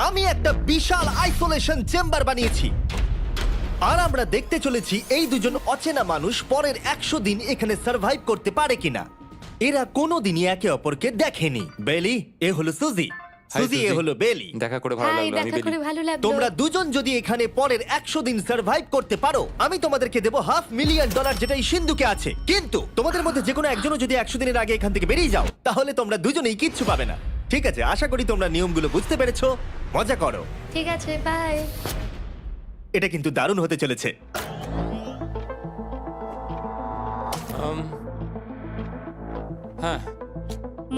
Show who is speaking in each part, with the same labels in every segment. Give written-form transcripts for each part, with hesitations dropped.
Speaker 1: আমি একটা বিশাল isolation chamber বানিয়েছি আর আমরা দেখতে চলেছি এই দুজন অচেনা মানুষ পরের 100 দিন এখানে সার্ভাইভ করতে পারে কিনা। এরা কোনোদিনই একে অপরকে দেখেনি। বেলি, এ হলো সুজি। সুজি, এ হলো বেলি।
Speaker 2: দেখা করে ভালো
Speaker 3: হাই,
Speaker 2: লাগলো। আমি
Speaker 3: দেখা করে ভালো লাগলো।
Speaker 1: তোমরা দুজন যদি এখানে পরের 100 দিন সার্ভাইভ করতে পারো, আমি তোমাদেরকে দেবো $500,000, যেটা এই সিন্ধুকে আছে। কিন্তু তোমাদের মধ্যে যে কোনো একজনও যদি 100 দিনের আগে এখান থেকে বেরিয়ে যাও, তাহলে তোমরা দুজনেই কিচ্ছু পাবে না। ঠিক আছে, আশা করি তোমরা নিয়মগুলো বুঝতে পেরেছো। মজা করো।
Speaker 3: ঠিক আছে, বাই।
Speaker 1: এটা কিন্তু দারুণ হতে চলেছে।
Speaker 2: হ্যাঁ,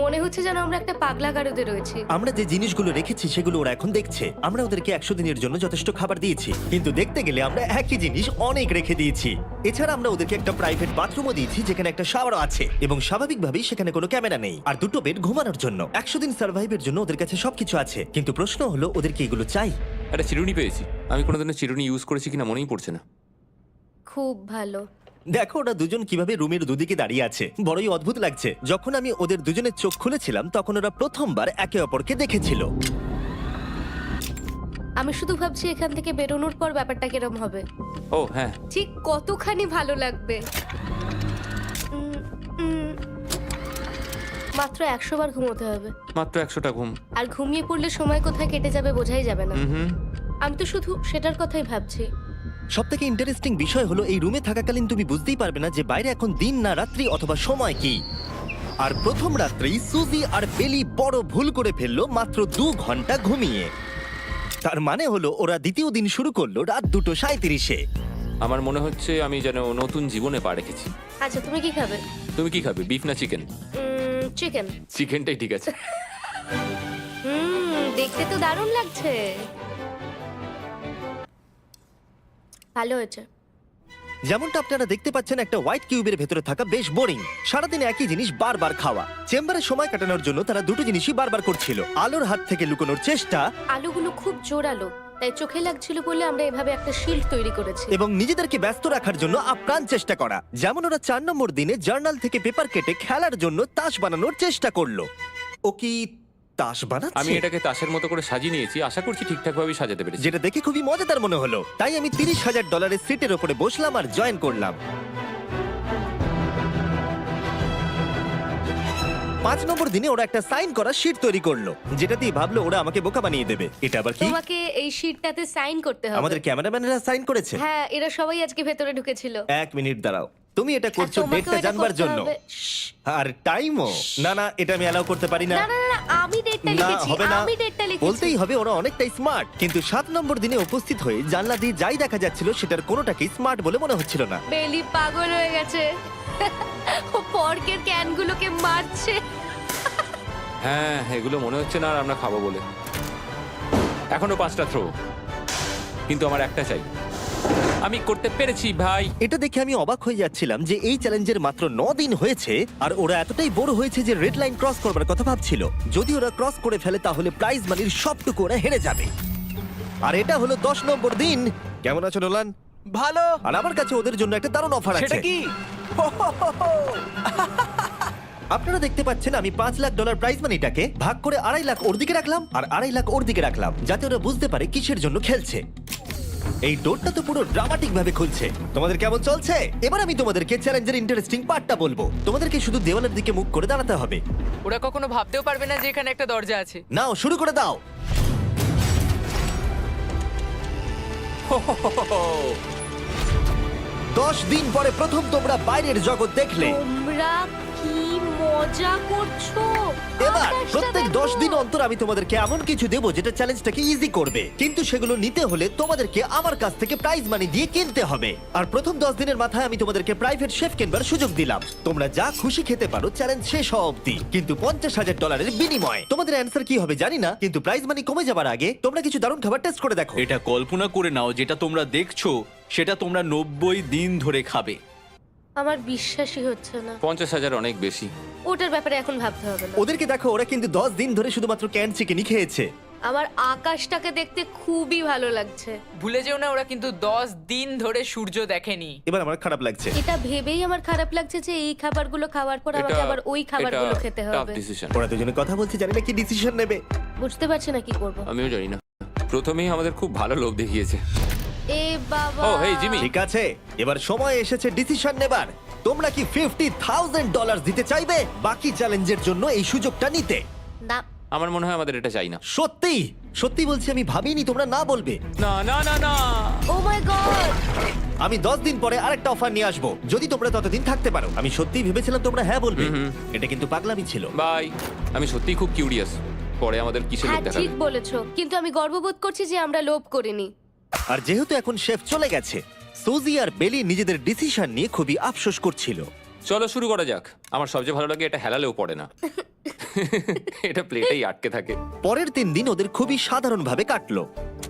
Speaker 3: মনে হচ্ছে যেন আমরা একটা পাগলা গারদে রয়েছি।
Speaker 1: আমরা যে জিনিসগুলো রেখেছি সেগুলো ওরা এখন দেখছে। আমরা ওদেরকে 100 দিনের জন্য যথেষ্ট খাবার দিয়েছি, কিন্তু দেখতে গেলে আমরা একই জিনিস অনেক রেখে দিয়েছি। এছাড়া আমরা ওদেরকে একটা প্রাইভেট বাথরুমও দিয়েছি, যেখানে একটা শাওয়ারও আছে, এবং স্বাভাবিকভাবেই সেখানে কোনো ক্যামেরা নেই, আর দুটো বেড ঘুমানোর জন্য। 100 দিন সার্ভাইভের জন্য ওদের কাছে সবকিছু আছে, কিন্তু প্রশ্ন হলো ওদেরকে এগুলো চাই।
Speaker 2: একটা চিরুনি পেয়েছি। আমি কোনোদিনও চিরুনি ইউজ করেছি কিনা মনেই পড়ছে না।
Speaker 3: খুব ভালো।
Speaker 1: দেখো ওরা দুজন কিভাবে রুমের দুদিকে দাঁড়িয়ে আছে, বড়ই অদ্ভুত লাগছে। যখন আমি ওদের দুজনের চোখ খুলেছিলাম তখন ওরা প্রথমবার একে অপরকে দেখেছিল।
Speaker 3: আমি শুধু ভাবছি এখান থেকে বেরোনোর পর ব্যাপারটা কিরম হবে।
Speaker 2: ও হ্যাঁ,
Speaker 3: ঠিক কতখানি ভালো লাগবে। মাত্র 100 বার ঘুমোতে হবে,
Speaker 2: মাত্র 100টা ঘুম।
Speaker 3: আর ঘুমিয়ে পড়লে সময় কোথায় কেটে যাবে বোঝাই যাবে না।
Speaker 2: হুম।
Speaker 3: আমি তো শুধু সেটার কথাই ভাবছি।
Speaker 1: সবথেকে ইন্টারেস্টিং বিষয় হলো এই রুমে থাকাকালীন তুমি বুঝতেই পারবে না যে বাইরে এখন দিন না রাত্রি অথবা সময় কি। আর প্রথম রাত্রেই সুজি আর বেলি বড় ভুল করে ফেললো মাত্র 2 ঘন্টা ঘুমিয়ে। তার মানে হলো ওরা দ্বিতীয় দিন শুরু করলো রাত 2:37-এ।
Speaker 2: আমার মনে হচ্ছে আমি যেন নতুন জীবনে পা রেখেছি।
Speaker 3: আচ্ছা, তুমি কি খাবে?
Speaker 2: তুমি কি খাবে, বিফ না চিকেন?
Speaker 3: চিকেন।
Speaker 2: চিকেনটাই ঠিক আছে।
Speaker 3: দেখতে তো দারুণ লাগছে। ভালো হয়েছে।
Speaker 1: যেমনটা আপনারা দেখতে পাচ্ছেন, একটা হোয়াইট কিউবের ভেতরে থাকা বেশ বোরিং। সারাদিন একই জিনিস বারবার খাওয়া। চেম্বারে সময় কাটানোর জন্য তারা দুটো জিনিসই বারবার করছিল: আলোর হাত থেকে লুকোনোর চেষ্টা
Speaker 3: আলুগুলো খুব জোরালো, তাই চোখে লাগছিল বলে আমরা এভাবে একটা শিল্ড তৈরি করেছি।
Speaker 1: এবং নিজেদেরকে ব্যস্ত রাখার জন্য আপ্রাণ চেষ্টা করা। যেমন ওরা 4 নম্বর দিনে জার্নাল থেকে পেপার কেটে খেলার জন্য তাস বানানোর চেষ্টা করলো। ও কি তাস বানাচ্ছে?
Speaker 2: আমি এটাকে তাসের মতো করে সাজিয়ে নিয়েছি, আশা করছি ঠিকঠাক ভাবে সাজাতে পেরেছি।
Speaker 1: যেটা দেখে খুবই মজাদার মনে হলো, তাই আমি $30,000 সিটের উপরে বসলাম আর জয়েন করলাম। 5 নম্বর দিনে ওরা একটা সাইন করা শিট তৈরি করলো, যেটা দিয়ে ভাবলো ওরা আমাকে বোকা বানিয়ে দেবে। এটা আবার কি?
Speaker 3: তোমাকে এই শিটটাতে সাইন করতে হবে।
Speaker 1: আমাদের ক্যামেরাম্যানেরা সাইন করেছে?
Speaker 3: হ্যাঁ, এরা সবাই আজকে ভেতরে ঢুকেছিল।
Speaker 1: 1 মিনিট দাঁড়াও, তুমি এটা
Speaker 3: আর
Speaker 1: করছো
Speaker 3: তোমাকেও
Speaker 1: ডেটটা
Speaker 3: এটা
Speaker 1: জানবার
Speaker 3: করতে
Speaker 1: জন্য?
Speaker 3: হবে। শ্শ্।
Speaker 1: আর টাইমও? না না, এটা আমি অ্যালাউ করতে পারি না।
Speaker 3: না না না, আমি ডেটটা
Speaker 1: না,
Speaker 3: লিখেছি।
Speaker 1: হবে না।
Speaker 3: আমি ডেটটা লিখেছি।
Speaker 1: বলতেই হবে ওরা অনেকটাই স্মার্ট, কিন্তু 7 নম্বর দিনে উপস্থিত হয়ে জানলা দিয়ে যাই দেখা যাচ্ছিল সেটার কোনোটাকেই স্মার্ট বলে মনে হচ্ছিল না।
Speaker 3: বেলি পাগল হয়ে গেছে। ও পর্কের ক্যানগুলোকে মারছে।
Speaker 2: হ্যাঁ, এগুলো মনে হচ্ছে না আর আমরা খাবো বলে। এখনো 5টা থ্রো, কিন্তু আমার একটা চাই। আমি করতে পেরেছি ভাই।
Speaker 1: এটা দেখে আমি অবাক হয়ে যাচ্ছিলাম যে এই চ্যালেঞ্জের মাত্র 9 দিন হয়েছে আর ওরা এতটাই বড় হয়েছে যে রেড লাইন ক্রস করবার কথা ভাবছিল। যদি ওরা ক্রস করে ফেলে তাহলে প্রাইজ মানির সবটুকু ওরা হেরে যাবে। আর এটা হলো 10 নম্বর দিন। কেমন আছো নোলান?
Speaker 4: ভালো।
Speaker 1: আর আমার কাছে ওদের জন্য একটা দারুণ অফার আছে।
Speaker 4: সেটা কি?
Speaker 1: আপনারা দেখতে পাচ্ছেন আমি $5 লাখ প্রাইজ মানিটাকে ভাগ করে 2.5 লাখ ওর দিকে রাখলাম আর 2.5 লাখ ওর দিকে রাখলাম, যাতে ওরা বুঝতে পারে কিসের জন্য খেলছে। এই ডোরটা তো পুরো ড্রামাটিক ভাবে খুলছে। তোমাদের কেমন চলছে? এবার আমি তোমাদেরকে চ্যালেঞ্জের ইন্টারেস্টিং পার্টটা বলবো। তোমাদেরকে শুধু দেওয়ালের দিকে মুখ করে দাঁড়াতে হবে।
Speaker 4: ওরা কখনো ভাবতেও পারবে না যে এখানে একটা দরজা আছে।
Speaker 1: নাও শুরু করে দাও। দশ দিন পরে প্রথম তোমরা বাইরের জগৎ দেখলে।
Speaker 3: তোমরা কি মজা করছো?
Speaker 1: এবার
Speaker 3: আকাশটা
Speaker 1: প্রত্যেক
Speaker 3: দেখো।
Speaker 1: 10 দিন অন্তর আমি তোমাদেরকে এমন কিছু দেবো যেটা চ্যালেঞ্জটাকে ইজি করবে, কিন্তু সেগুলো নিতে হলে তোমাদেরকে আমার কাছ থেকে প্রাইজ মানি দিয়ে কিনতে হবে। আর প্রথম 10 দিনের মাথায় আমি তোমাদেরকে প্রাইভেট শেফ কেনবার সুযোগ দিলাম। তোমরা যা খুশি খেতে পারো চ্যালেঞ্জ শেষ হওয়া অব্দি, কিন্তু $50,000 বিনিময়ে। তোমাদের অ্যান্সার কি হবে জানি না, কিন্তু প্রাইজ মানি কমে যাবার আগে তোমরা কিছু দারুণ খাবার টেস্ট করে দেখো।
Speaker 5: এটা কল্পনা করে নাও, যেটা তোমরা দেখছো সেটা তোমরা 90 দিন ধরে খাবে।
Speaker 3: আমার বিশ্বাসই হচ্ছে না।
Speaker 2: 50,000 অনেক বেশি।
Speaker 3: ওটার ব্যাপারে এখন ভাবতে হবে না।
Speaker 1: ওদেরকে দেখো, ওরা কিন্তু 10 দিন ধরে শুধুমাত্র ক্যান চিকেনই খেয়েছে।
Speaker 3: আমার আকাশটাকে দেখতে খুবই ভালো লাগছে।
Speaker 4: ভুলে যেও না, ওরা কিন্তু 10 দিন ধরে সূর্য দেখেনি।
Speaker 1: এবার আমার খারাপ লাগছে।
Speaker 3: এটা ভেবেই আমার খারাপ লাগছে যে এই খাবারগুলো খাওয়ার পর আমাকে আবার ওই খাবারগুলো খেতে হবে।
Speaker 2: ডিসিশন।
Speaker 1: ওরা দুজনে কথা বলছে, জানি না কি ডিসিশন নেবে।
Speaker 3: বুঝতে পারছি না কি করব।
Speaker 2: আমিও জানি না। প্রথমেই আমাদের খুব ভালো লোভ দেখিয়েছে।
Speaker 3: এ বাবা।
Speaker 2: ও হেই জিমি,
Speaker 1: ঠিক আছে, এবার সময় এসেছে ডিসিশন নেবার। তোমরা কি $50,000 দিতে চাইবে বাকি চ্যালেঞ্জের জন্য এই সুযোগটা নিতে?
Speaker 3: না।
Speaker 2: আমার মনে হয় আমাদের এটা চাই না।
Speaker 1: সত্যি সত্যি বলছি, আমি ভাবিনি তোমরা না বলবে।
Speaker 2: না না না না।
Speaker 3: ও মাই গড।
Speaker 1: আমি 10 দিন পরে আরেকটা অফার নিয়ে আসবো, যদি তোমরা ততদিন থাকতে পারো। আমি সত্যিই ভেবেছিলাম তোমরা হ্যাঁ বলবে। এটা কিন্তু পাগলামি ছিল।
Speaker 2: বাই। আমি সত্যিই খুব কিউরিয়াস, পরে আমাদের কিসের
Speaker 3: হ্যাঁ
Speaker 2: লোভ দেখাবে।
Speaker 3: ঠিক বলেছো, কিন্তু আমি গর্ববোধ করছি যে আমরা লোভ করিনি।
Speaker 1: আর যেহেতু এখন শেফ চলে গেছে, সুজি আর বেলি নিজেদের ডিসিশন নিয়ে খুবই আফসোস করছিল।
Speaker 2: চলো শুরু করা যাক। আমার সবচেয়ে ভালো লাগে এটা হেলালেও পড়ে না। এটা প্লেটেই আটকে থাকে।
Speaker 1: পরের 3 দিন ওদের খুবই সাধারণভাবে কাটলো।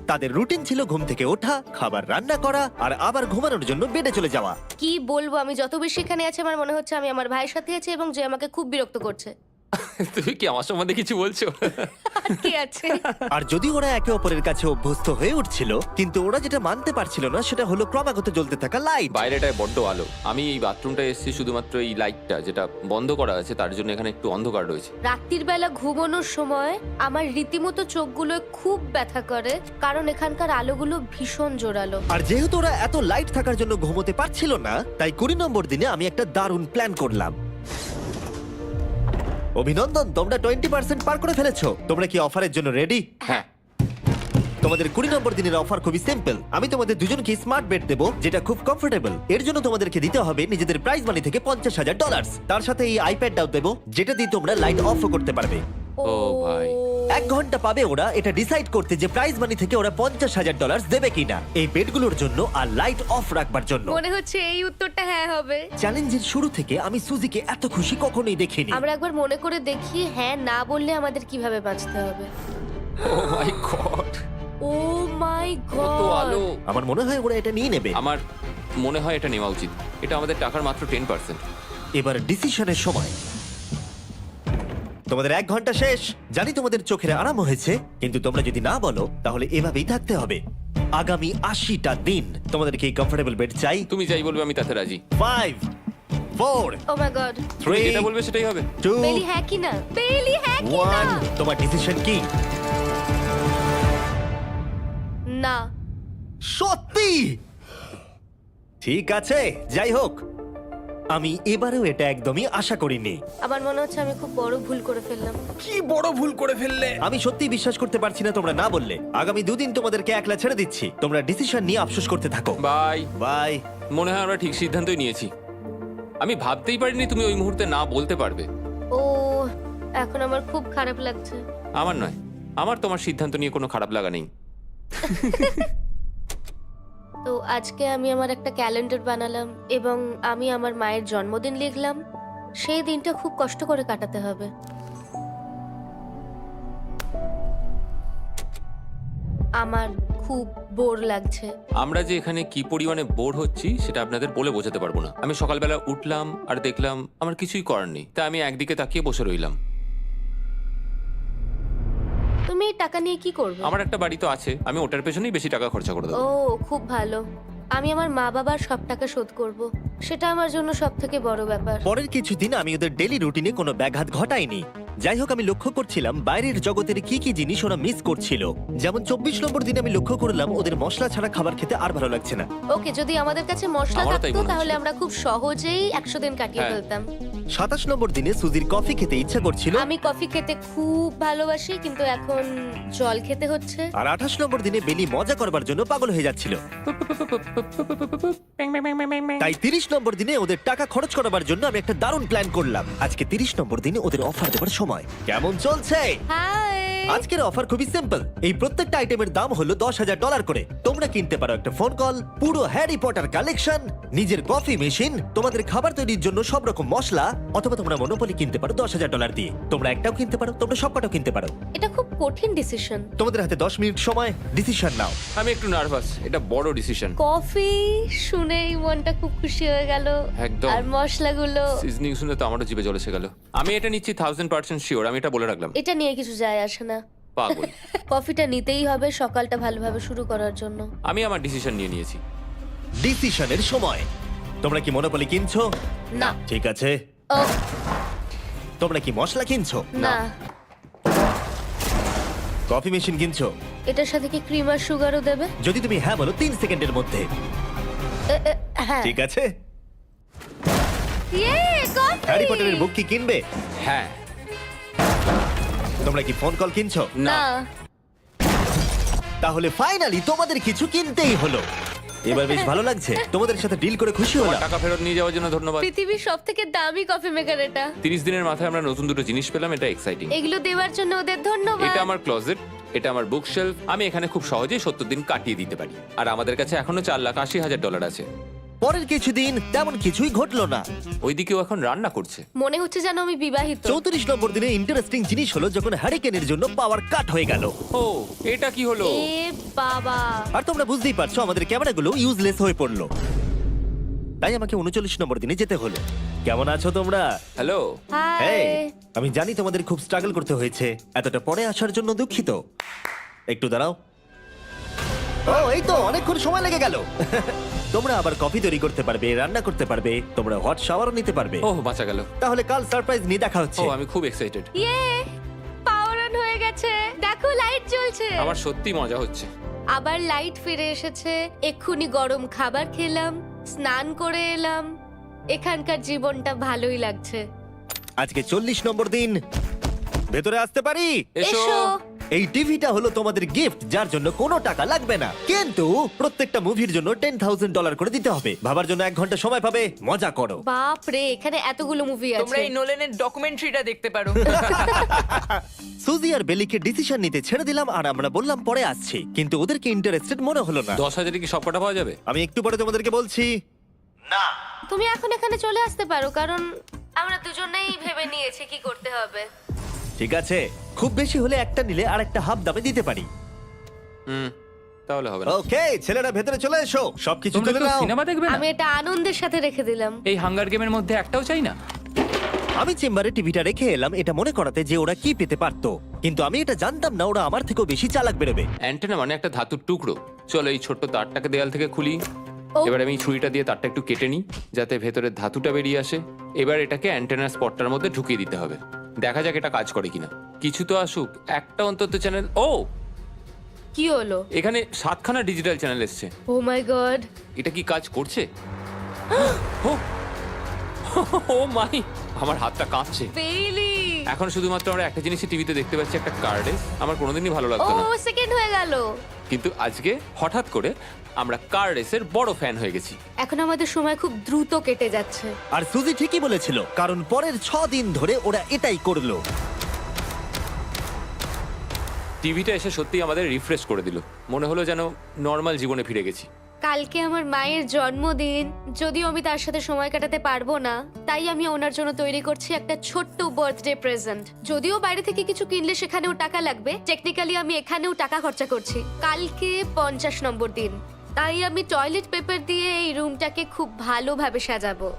Speaker 1: তাদের রুটিন ছিল ঘুম থেকে ওঠা, খাবার রান্না করা আর আবার ঘুমানোর জন্য বেডে চলে যাওয়া।
Speaker 3: কি বলবো, আমি যত বেশি এখানে আছি আমার মনে হচ্ছে আমি আমার ভাইয়ের সাথে আছি এবং যে আমাকে খুব বিরক্ত করছে।
Speaker 2: তুমি কি আমার সম্বন্ধে কিছু বলছো?
Speaker 3: আর কি আছে?
Speaker 1: আর যদি ওরা একে অপরের কাছে অভ্যস্ত হয়ে উঠছিল, কিন্তু ওরা যেটা মানতে পারছিল না সেটা হলো ক্রমাগত জ্বলতে থাকা লাইট।
Speaker 2: বাইরেটায় বড্ড আলো। আমি এই বাথরুমটা এসেছি শুধুমাত্র এই লাইটটা যেটা বন্ধ করা আছে তার জন্য এখানে একটু অন্ধকার রয়েছে।
Speaker 3: রাত্রির বেলা ঘুমানোর সময় আমার রীতিমতো চোখগুলো খুব ব্যথা করে, কারণ এখানকার আলোগুলো ভীষণ জোরালো।
Speaker 1: আর যেহেতু ওরা এত লাইট থাকার জন্য ঘুমোতে পারছিল না, তাই 20 নম্বর দিনে আমি একটা দারুণ প্ল্যান করলাম। অভিনন্দন, তোমরা 20% পার করে ফেলেছো। তোমরা কি অফারের জন্য রেডি?
Speaker 2: হ্যাঁ।
Speaker 1: তোমাদের 20 নম্বর দিনের অফার খুবই সিম্পল। আমি তোমাদের দুজনকে স্মার্ট বেড দেবো, যেটা খুব কমফোর্টেবল। এর জন্য তোমাদেরকে দিতে হবে নিজেদের প্রাইজ মানি থেকে $50,000। তার সাথে এই আইপ্যাডটাও দেবো, যেটা দিয়ে তোমরা লাইট অফ করতে পারবে।
Speaker 2: ও ভাই।
Speaker 1: 1 ঘন্টা পাবে ওরা এটা ডিসাইড করতে যে প্রাইজ মানি থেকে ওরা $50,000 দেবে কিনা এই বেডগুলোর জন্য আর লাইট অফ রাখবার জন্য।
Speaker 3: মনে হচ্ছে এই উত্তরটা হ্যাঁ হবে।
Speaker 1: চ্যালেঞ্জের শুরু থেকে আমি সুজিকে এত খুশি কখনোই দেখিনি।
Speaker 3: আমরা একবার মনে করে দেখি হ্যাঁ না বললে আমাদের কিভাবে বাঁচতে হবে।
Speaker 2: ও মাই গড।
Speaker 3: ও মাই
Speaker 2: কত
Speaker 3: গড।
Speaker 2: আলো।
Speaker 1: আমার মনে হয় ওরা এটা নিয়ে নেবে।
Speaker 2: আমার মনে হয় এটা নেওয়া উচিত। এটা আমাদের টাকার মাত্র 10%।
Speaker 1: এবার ডিসিশনের সময়। তোমাদের 1 ঘন্টা শেষ। জানি তোমাদের চোখের আরাম হয়েছে, কিন্তু তোমরা যদি না বলো তাহলে এভাবেই থাকতে হবে আগামী 80টা দিন। তোমাদেরকে এই কমফোর্টেবল বেড চাই।
Speaker 2: তুমি যাই বলবে আমি তাতে রাজি।
Speaker 1: 5 4
Speaker 3: ও মাই গড।
Speaker 2: তুমি
Speaker 1: 3
Speaker 2: যেটা বলবে সেটাই হবে।
Speaker 1: 2
Speaker 3: বেলি হ্যাঁ কি না? বেলি হ্যাঁ কি না?
Speaker 1: 1 তোমার ডিসিশন কি?
Speaker 3: না।
Speaker 1: সত্যি? ঠিক আছে, যাই হোক, আমি এবারেও এটা একদমই আশা করিনি।
Speaker 3: আমার মনে হচ্ছে আমি খুব বড় ভুল করে ফেললাম।
Speaker 5: কি বড় ভুল করে ফেললে।
Speaker 1: আমি সত্যি বিশ্বাস করতে পারছি না তোমরা না বললে। আগামী 2 দিন তোমাদেরকে একলা ছেড়ে দিচ্ছি। তোমরা ডিসিশন নিয়ে আফসোস করতে থাকো।
Speaker 2: বাই।
Speaker 1: বাই।
Speaker 2: মনে হয় আমরা ঠিক সিদ্ধান্তই নিয়েছি। আমি ভাবতেই পারিনি তুমি ওই মুহূর্তে না বলতে পারবে।
Speaker 3: ও এখন আমার খুব খারাপ লাগছে।
Speaker 2: আমার নয়, আমার তোমার সিদ্ধান্ত নিয়ে কোনো খারাপ লাগা নেই।
Speaker 3: তো আজকে আমি আমার একটা ক্যালেন্ডার বানালাম এবং আমি আমার মায়ের জন্মদিন লিখলাম। সেই দিনটা খুব কষ্ট করে কাটাতে হবে। আমার খুব বোর লাগছে।
Speaker 2: আমরা যে এখানে কি পরিমাণে বোর হচ্ছি সেটা আপনাদের বলে বোঝাতে পারবো না। আমি সকালবেলা উঠলাম আর দেখলাম আমার কিছুই করার নেই, তাই আমি একদিকে তাকিয়ে বসে রইলাম।
Speaker 3: তুমি এই টাকা নিয়ে কি করবে?
Speaker 2: আমার একটা বাড়ি তো আছে, আমি ওটার পেছনেই বেশি টাকা খরচা করে
Speaker 3: ও
Speaker 2: দেবো।
Speaker 3: খুব ভালো। আমি আমার মা বাবার সব টাকা শোধ করব। সেটা আমার জন্য সব থেকে বড় ব্যাপার।
Speaker 1: পরের কিছুদিন আমি ওদের ডেলি রুটিনে কোনো ব্যাঘাত ঘটাইনি। যাই হোক, আমি লক্ষ্য করছিলাম বাইরের জগতের কি কি জিনিস ওরা মিস করছিল। যেমন 24 নম্বর দিনে আমি লক্ষ্য করলাম ওদের মশলা ছাড়া খাবার খেতে আর ভালো লাগছে না।
Speaker 3: ওকে, যদি আমাদের কাছে মশলা
Speaker 2: আমারও তাই
Speaker 3: থাকতো
Speaker 2: মনে
Speaker 3: তাহলে
Speaker 2: হচ্ছে।
Speaker 3: আমরা খুব সহজেই 100 দিন কাটিয়ে
Speaker 2: হ্যাঁ।
Speaker 3: ফেলতাম।
Speaker 1: 27 নম্বর দিনে সুজির কফি খেতে ইচ্ছা করছিল,
Speaker 3: আমি কফি খেতে খুব ভালোবাসি, কিন্তু এখন জল খেতে হচ্ছে।
Speaker 1: আর 28 নম্বর দিনে বেলি মজা করবার জন্য পাগল হয়ে যাচ্ছিল। তাই 30 নম্বর দিনে ওদের টাকা খরচ করাবার জন্য আমি একটা দারুণ প্ল্যান করলাম। আজকে 30 নম্বর দিনে ওদের অফার দেবার সময়। কেমন চলছে?
Speaker 3: হাই।
Speaker 1: আজকের অফার খুবই সিম্পল। এই প্রত্যেকটা আইটেমের দাম হলো $10,000 করে। তোমরা কিনতে পারো একটা ফোন কল, পুরো হ্যারি পটার কালেকশন, নিজের কফি মেশিন, তোমাদের খাবার তৈরির জন্য সব রকম মশলা, অথবা তোমরা মনোপলি কিনতে পারো $10,000 দিয়ে। তোমরা একটাও কিনতে পারো, তোমরা সবকটাও কিনতে পারো।
Speaker 3: এটা খুব কঠিন ডিসিশন।
Speaker 1: তোমাদের হাতে 10 মিনিট সময়, ডিসিশন নাও।
Speaker 2: আমি একটু নার্ভাস, এটা বড় ডিসিশন।
Speaker 3: কফি শুনেই মনটা খুব খুশি হয়ে গেল।
Speaker 2: একদম।
Speaker 3: আর মশলাগুলো।
Speaker 2: সিজনিং শুনে তো আমারও জিভে জল এসে গেল। আমি এটা নিচ্ছি 1000% শিওর, আমি এটা বলে রাখলাম।
Speaker 3: এটা নিয়ে কিছু যায় আসে না।
Speaker 2: পাগল।
Speaker 3: কফিটা নিতেই হবে সকালটা ভালোভাবে শুরু করার জন্য।
Speaker 2: আমি আমার ডিসিশন নিয়ে নিয়েছি।
Speaker 1: ডিসিশনের সময়। তোমরা কি মনোপলি কিনছো?
Speaker 3: না।
Speaker 1: ঠিক আছে।
Speaker 3: ও
Speaker 1: তোমরা কি মশলা কিনছো?
Speaker 3: না।
Speaker 1: কফি মেশিন কিনছো?
Speaker 3: এটার সাথে কি ক্রিম আর সুগারও দেবে?
Speaker 1: যদি তুমি হ্যাঁ বলো 3 সেকেন্ডের মধ্যে।
Speaker 3: হ্যাঁ।
Speaker 1: ঠিক আছে।
Speaker 3: ইয়ে, কফি!
Speaker 1: হ্যারি পটারের বুক কি কিনবে?
Speaker 2: হ্যাঁ।
Speaker 1: তোমরা কি ফোন কল কিনছো?
Speaker 3: না।
Speaker 1: তাহলে ফাইনালি তোমাদের কিছু কিনতেই হলো। এবার বেশ ভালো লাগছে। তোমাদের সাথে ডিল করে খুশি
Speaker 2: তোমার
Speaker 1: হলাম।
Speaker 2: টাকা ফেরত নিয়ে যাওয়ার জন্য ধন্যবাদ।
Speaker 3: পৃথিবীর সবথেকে দামি কফি মেকার এটা।
Speaker 2: 30 দিনের মাথায় আমরা নতুন দুটো জিনিস পেলাম, এটা এক্সাইটিং।
Speaker 3: এগুলো দেওয়ার জন্য ওদের ধন্যবাদ।
Speaker 2: এটা আমার ক্লোজেট, এটা আমার বুক শেলফ। আমি এখানে খুব সহজেই 70 দিন কাটিয়ে দিতে পারি। আর আমাদের কাছে এখনো $4,80,000 আছে।
Speaker 1: পরের কিছুদিন তেমন কিছুই ঘটলো না।
Speaker 2: ওইদিকেও এখন রান্না করছে।
Speaker 3: মনে হচ্ছে যেন আমি বিবাহিত।
Speaker 1: 34 নম্বর দিনে ইন্টারেস্টিং জিনিস হলো যখন হ্যারিকেনের জন্য পাওয়ার কাট হয়ে গেল।
Speaker 2: ও, এটা কি হলো?
Speaker 3: এ বাবা!
Speaker 1: আর তোমরা বুঝতেই পারছো আমাদের ক্যামেরাগুলো ইউজলেস হয়ে পড়লো। তাই আমাকে 39 নম্বর দিনে যেতে হলো। কেমন আছো তোমরা?
Speaker 2: হ্যালো।
Speaker 3: হাই।
Speaker 1: এই, আমি জানি তোমাদের খুব স্ট্রাগল করতে হয়েছে। এতটা পরে আসার জন্য দুঃখিত। একটু দাঁড়াও। ও, এই তো অনেকক্ষণ সময় লেগে গেল। তোমরা আবার কফি তৈরি করতে পারবে, রান্না করতে পারবে, তোমরা হট শাওয়ারও নিতে পারবে।
Speaker 2: ওহ, বাঁচা গেল।
Speaker 1: তাহলে কাল সারপ্রাইজ নিয়ে দেখা
Speaker 2: ও,
Speaker 1: হচ্ছে।
Speaker 2: আমি খুব এক্সাইটেড।
Speaker 3: ইয়ে! পাওয়ার অন হয়ে গেছে। দেখো লাইট জ্বলছে।
Speaker 2: আমার সত্যি মজা হচ্ছে।
Speaker 3: আবার লাইট ফিরে এসেছে। এক্ষুনি গরম খাবার খেলাম, স্নান করে এলাম। এখানকার জীবনটা ভালোই লাগছে।
Speaker 1: আজকে 40 নম্বর দিন। ভেতরে আসতে পারি?
Speaker 2: এসো।
Speaker 3: এসো।
Speaker 1: এই টিভিটা হলো তোমাদের গিফট, যার জন্য কোনো টাকা লাগবে না, কিন্তু প্রত্যেকটা মুভির জন্য $10,000 করে দিতে হবে। ভাবার জন্য 1 ঘন্টা সময় পাবে। মজা করো।
Speaker 3: বাপ রে, এখানে এতগুলো মুভি
Speaker 4: তোমরা
Speaker 3: আছে।
Speaker 4: এই নোলেনের ডকুমেন্টারিটা দেখতে পারো।
Speaker 1: সুজি আর বেলিকে ডিসিশন নিতে ছেড়ে দিলাম আর আমরা বললাম পরে আসছি, কিন্তু ওদেরকে ইন্টারেস্টেড মনে হলো না।
Speaker 2: 10,000 কি সব কটা পাওয়া যাবে?
Speaker 1: আমি একটু পরে তোমাদেরকে বলছি। না,
Speaker 3: তুমি এখন এখানে চলে আসতে পারো, কারণ আমরা দুজনেই ভেবে নিয়েছি কি করতে হবে।
Speaker 1: ঠিক আছে, খুব বেশি হলে একটা নিলে আর একটা হাফ দামে দিতে পারি।
Speaker 2: তাহলে হবে না।
Speaker 1: ওকে, ছেলেরা ভেতরে চলে এসো, সবকিছু
Speaker 6: তোমরা
Speaker 1: তুলে
Speaker 6: কেউ
Speaker 1: নাও।
Speaker 6: সিনেমা দেখবে না?
Speaker 3: আমি এটা আনন্দের সাথে রেখে দিলাম।
Speaker 6: এই হাঙ্গার গেমের মধ্যে একটাও চাই না।
Speaker 1: আমি চেম্বারে টিভিটা রেখে এলাম এটা মনে করাতে যে ওরা কি পেতে পারতো, কিন্তু আমি এটা জানতাম না ওরা আমার থেকেও বেশি চালাক বেরোবে।
Speaker 2: অ্যান্টেনা মানে একটা ধাতুর টুকরো। চলো এই ছোট্ট তারটাকে দেয়াল থেকে খুলি।
Speaker 3: ও।
Speaker 2: এবার আমি ছুরিটা দিয়ে তারটা একটু কেটে নিই যাতে ভেতরের ধাতুটা বেরিয়ে আসে। এবার এটাকে অ্যান্টেনার স্পটটার মধ্যে ঢুকিয়ে দিতে হবে। দেখা যাক এটা কাজ করে কিনা। কিছু তো আসুক, একটা অন্তত চ্যানেল। ও,
Speaker 3: কি হলো?
Speaker 2: এখানে 7খানা ডিজিটাল চ্যানেল এসছে।
Speaker 3: ও মাই গড!
Speaker 2: এটা কি কাজ করছে? ও, ও মাই, আমার হাতটা কাঁপছে।
Speaker 3: বেইলি!
Speaker 2: এখন শুধুমাত্র আমরা একটা জিনিসই টিভিতে দেখতে পাচ্ছি, একটা কার্ডে। আমার কোনোদিনই ভালো
Speaker 3: ও
Speaker 2: লাগতো না,
Speaker 3: সেকেন্ড হয়ে গেল।
Speaker 2: কিন্তু আজকে হঠাৎ করে আমরা কার রেসের বড় ফ্যান হয়ে গেছি।
Speaker 3: এখন আমাদের সময় খুব দ্রুত কেটে যাচ্ছে।
Speaker 1: আর সুজি ঠিকই বলেছিল, কারণ পরের 6 দিন ধরে ওরা এটাই করলো।
Speaker 2: টিভিটা এসে সত্যি আমাদের রিফ্রেশ করে দিল। মনে হলো যেন নর্মাল জীবনে ফিরে গেছি।
Speaker 3: কালকে আমার মায়ের জন্মদিন, যদিও আমি তার সাথে সময় কাটাতে পারবো না, তাই আমি ওনার জন্য তৈরি করছি একটা ছোট্ট বার্থডে প্রেজেন্ট। যদিও বাইরে থেকে কিছু কিনলে সেখানেও টাকা লাগবে, টেকনিক্যালি আমি এখানেও টাকা খরচা করছি। কালকে 50 নম্বর দিন, তাই আমি টয়লেট পেপার দিয়ে এই রুমটাকে খুব ভালোভাবে সাজাবো।